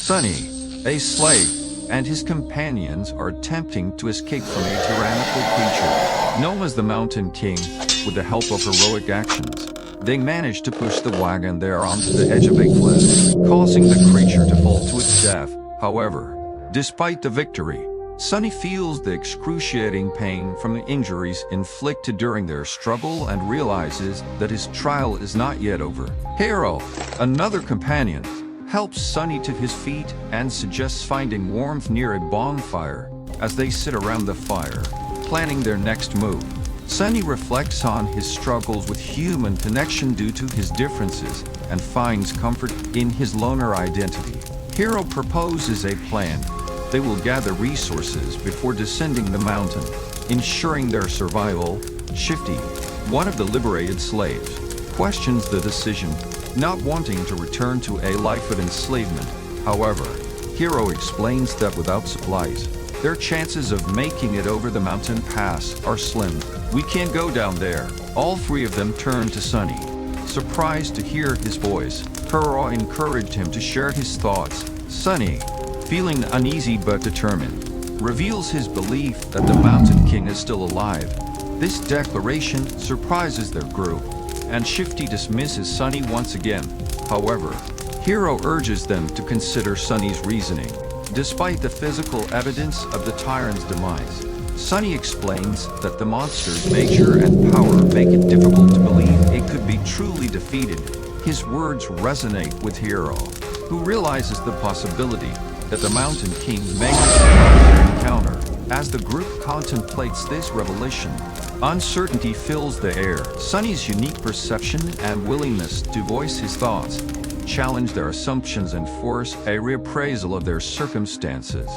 Sunny, a slave, and his companions are attempting to escape from a tyrannical creature known as the Mountain King. With the help of heroic actions, they manage to push the wagon there onto the edge of a cliff, causing the creature to fall to its death. However, despite the victory, Sunny feels the excruciating pain from the injuries inflicted during their struggle and realizes that his trial is not yet over. Hero, another companion, helps Sunny to his feet and suggests finding warmth near a bonfire. As they sit around the fire, planning their next move, Sunny reflects on his struggles with human connection due to his differences and finds comfort in his loner identity. Hero proposes a plan. They will gather resources before descending the mountain, ensuring their survival. Shifty, one of the liberated slaves, questions the decision, not wanting to return to a life of enslavement. However, Hero explains that without supplies, their chances of making it over the mountain pass are slim. We can't go down there. All three of them turn to Sunny. Surprised to hear his voice, Hero encouraged him to share his thoughts. Sunny, feeling uneasy but determined, reveals his belief that the Mountain King is still alive. This declaration surprises their group, and Shifty dismisses Sunny once again. However, Hero urges them to consider Sunny's reasoning. Despite the physical evidence of the tyrant's demise, Sunny explains that the monster's nature and power make it difficult to believe it could be truly defeated. His words resonate with Hero, who realizes the possibility that the Mountain King may have encounter. As the group contemplates this revelation, uncertainty fills the air. Sunny's unique perception and willingness to voice his thoughts challenge their assumptions and force a reappraisal of their circumstances.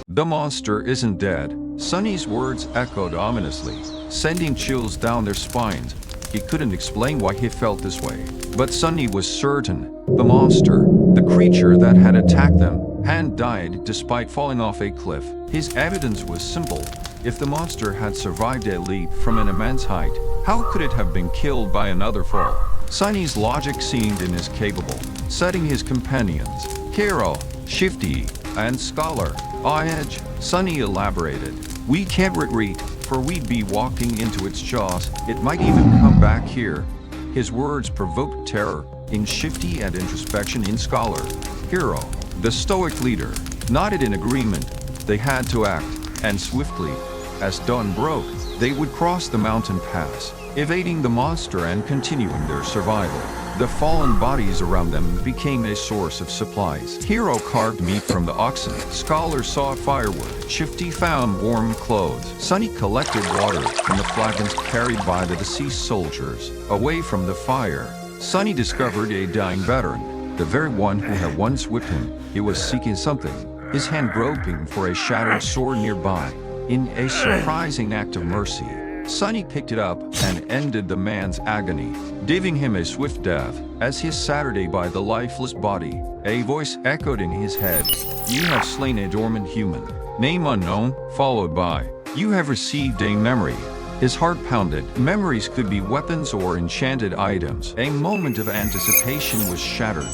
The monster isn't dead. Sunny's words echoed ominously, sending chills down their spines. He couldn't explain why he felt this way, but Sunny was certain the monster, the creature that had attacked them, had died despite falling off a cliff. His evidence was simple. If the monster had survived a leap from an immense height, how could it have been killed by another fall? Sunny's logic seemed inescapable, setting his companions, Hero, Shifty, and Scholar, on edge. Sunny elaborated. We can't retreat, for we'd be walking into its jaws. It might even come back here. His words provoked terror in Shifty and introspection in Scholar. Hero, the stoic leader, nodded in agreement. They had to act, and swiftly. As dawn broke, they would cross the mountain pass, evading the monster and continuing their survival. The fallen bodies around them became a source of supplies. Hero carved meat from the oxen. Scholar saw firewood. Shifty found warm clothes. Sunny collected water from the flagons carried by the deceased soldiers. Away from the fire, Sunny discovered a dying veteran, the very one who had once whipped him. He was seeking something, his hand groping for a shattered sword nearby. In a surprising act of mercy, Sunny picked it up and ended the man's agony, giving him a swift death. As he sat by the lifeless body, a voice echoed in his head. You have slain a dormant human. Name unknown, followed by, you have received a memory. His heart pounded. Memories could be weapons or enchanted items. A moment of anticipation was shattered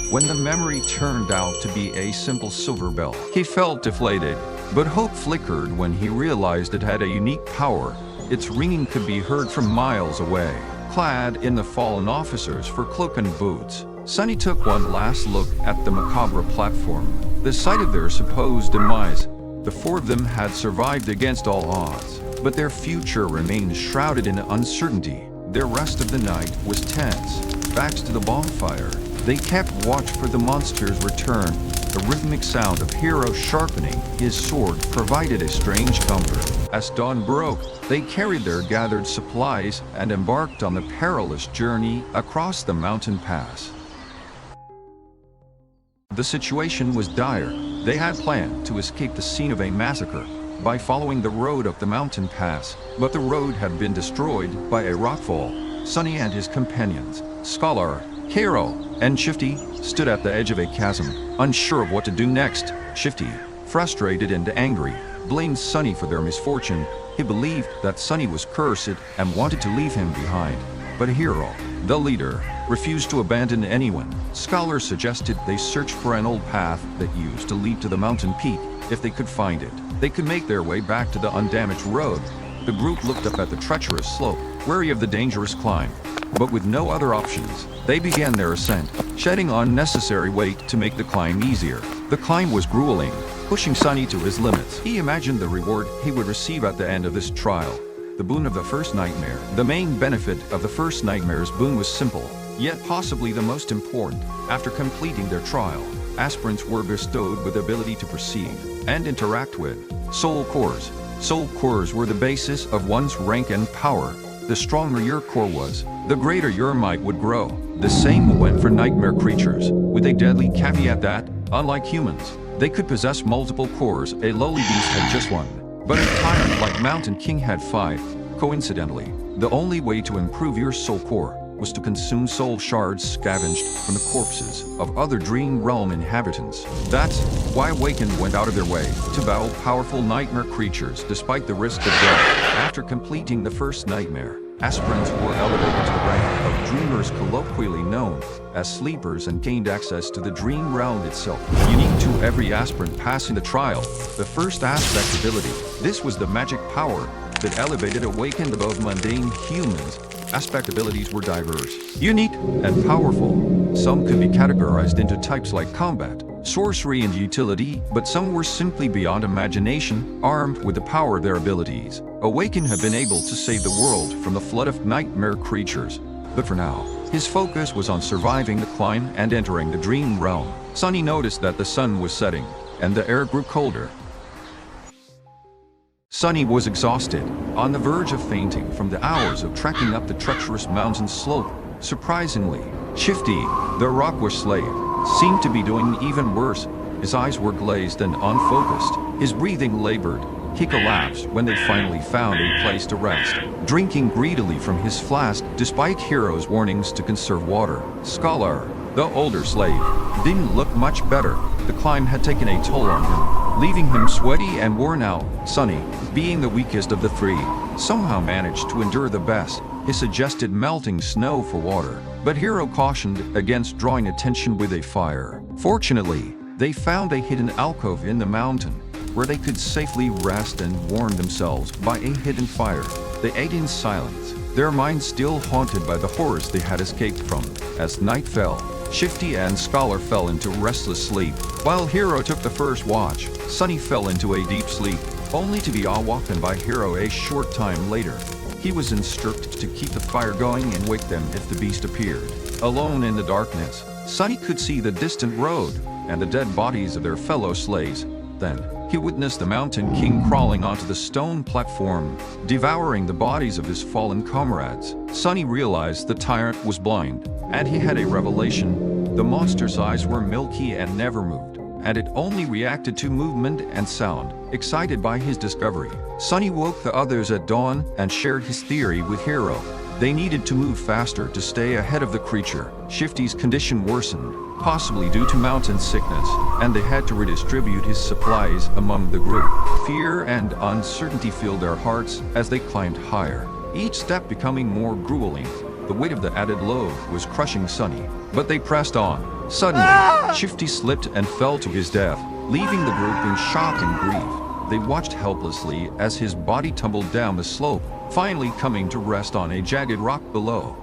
when the memory turned out to be a simple silver bell. He felt deflated, but hope flickered when he realized it had a unique power. Its ringing could be heard from miles away. Clad in the fallen officers' fur cloak and boots, Sunny took one last look at the macabre platform. The sight of their supposed demise, the four of them had survived against all odds, but their future remained shrouded in uncertainty. Their rest of the night was tense. Backs to the bonfire, they kept watch for the monster's return. The rhythmic sound of Hero sharpening his sword provided a strange comfort. As dawn broke, they carried their gathered supplies and embarked on the perilous journey across the mountain pass. The situation was dire. They had planned to escape the scene of a massacre by following the road up the mountain pass, but the road had been destroyed by a rockfall. Sunny and his companions, Scholar, Hero, and Shifty, stood at the edge of a chasm, unsure of what to do next. Shifty, frustrated and angry, blamed Sunny for their misfortune. He believed that Sunny was cursed and wanted to leave him behind. But Hero, The leader refused to abandon anyone. Scholars suggested they search for an old path that used to lead to the mountain peak. If they could find it, they could make their way back to the undamaged road. The group looked up at the treacherous slope, wary of the dangerous climb. But with no other options, they began their ascent, shedding unnecessary weight to make the climb easier. The climb was grueling, pushing Sunny to his limits. He imagined the reward he would receive at the end of this trial. The boon of the first nightmare. The main benefit of the first nightmare's boon was simple, yet possibly the most important. After completing their trial, aspirants were bestowed with the ability to perceive and interact with soul cores. Soul cores were the basis of one's rank and power. The stronger your core was, the greater your might would grow. The same went for nightmare creatures, with a deadly caveat that, unlike humans, they could possess multiple cores. A lowly beast had just one, but a tyrant like Mountain King had 5. Coincidentally, the only way to improve your soul core was to consume soul shards scavenged from the corpses of other Dream Realm inhabitants. That's why Awakened went out of their way to battle powerful nightmare creatures despite the risk of death. After completing the first nightmare, aspirants were elevated to the rank of dreamers, colloquially known as sleepers, and gained access to the Dream Realm itself. Unique to every aspirant passing the trial, the first aspect ability. This was the magic power that elevated Awakened above mundane humans. Aspect abilities were diverse, unique, and powerful. Some could be categorized into types like combat, sorcery, and utility, but some were simply beyond imagination, armed with the power of their abilities. Awaken had been able to save the world from the flood of nightmare creatures, but for now, his focus was on surviving the climb and entering the Dream Realm. Sunny noticed that the sun was setting, and the air grew colder. Sunny was exhausted, on the verge of fainting from the hours of trekking up the treacherous mountain slope. Surprisingly, Shifty, the rockwash slave, seemed to be doing even worse. His eyes were glazed and unfocused. His breathing labored. He collapsed when they finally found a place to rest, drinking greedily from his flask despite Hero's warnings to conserve water. Scholar, the older slave, didn't look much better. The climb had taken a toll on him, leaving him sweaty and worn out. Sunny, being the weakest of the three, somehow managed to endure the best. He suggested melting snow for water, but Hero cautioned against drawing attention with a fire. Fortunately, they found a hidden alcove in the mountain, where they could safely rest and warm themselves by a hidden fire. They ate in silence, their minds still haunted by the horrors they had escaped from. As night fell, Shifty and Scholar fell into restless sleep. While Hero took the first watch, Sunny fell into a deep sleep, only to be awakened by Hero a short time later. He was instructed to keep the fire going and wake them if the beast appeared. Alone in the darkness, Sunny could see the distant road and the dead bodies of their fellow slaves. Then, he witnessed the Mountain King crawling onto the stone platform, devouring the bodies of his fallen comrades. Sunny realized the tyrant was blind, and he had a revelation. The monster's eyes were milky and never moved, and it only reacted to movement and sound. Excited by his discovery, Sunny woke the others at dawn and shared his theory with Hero. They needed to move faster to stay ahead of the creature. Shifty's condition worsened, possibly due to mountain sickness, and they had to redistribute his supplies among the group. Fear and uncertainty filled their hearts as they climbed higher, each step becoming more grueling. The weight of the added load was crushing Sunny, but they pressed on. Suddenly, Shifty slipped and fell to his death, leaving the group in shock and grief. They watched helplessly as his body tumbled down the slope, finally coming to rest on a jagged rock below.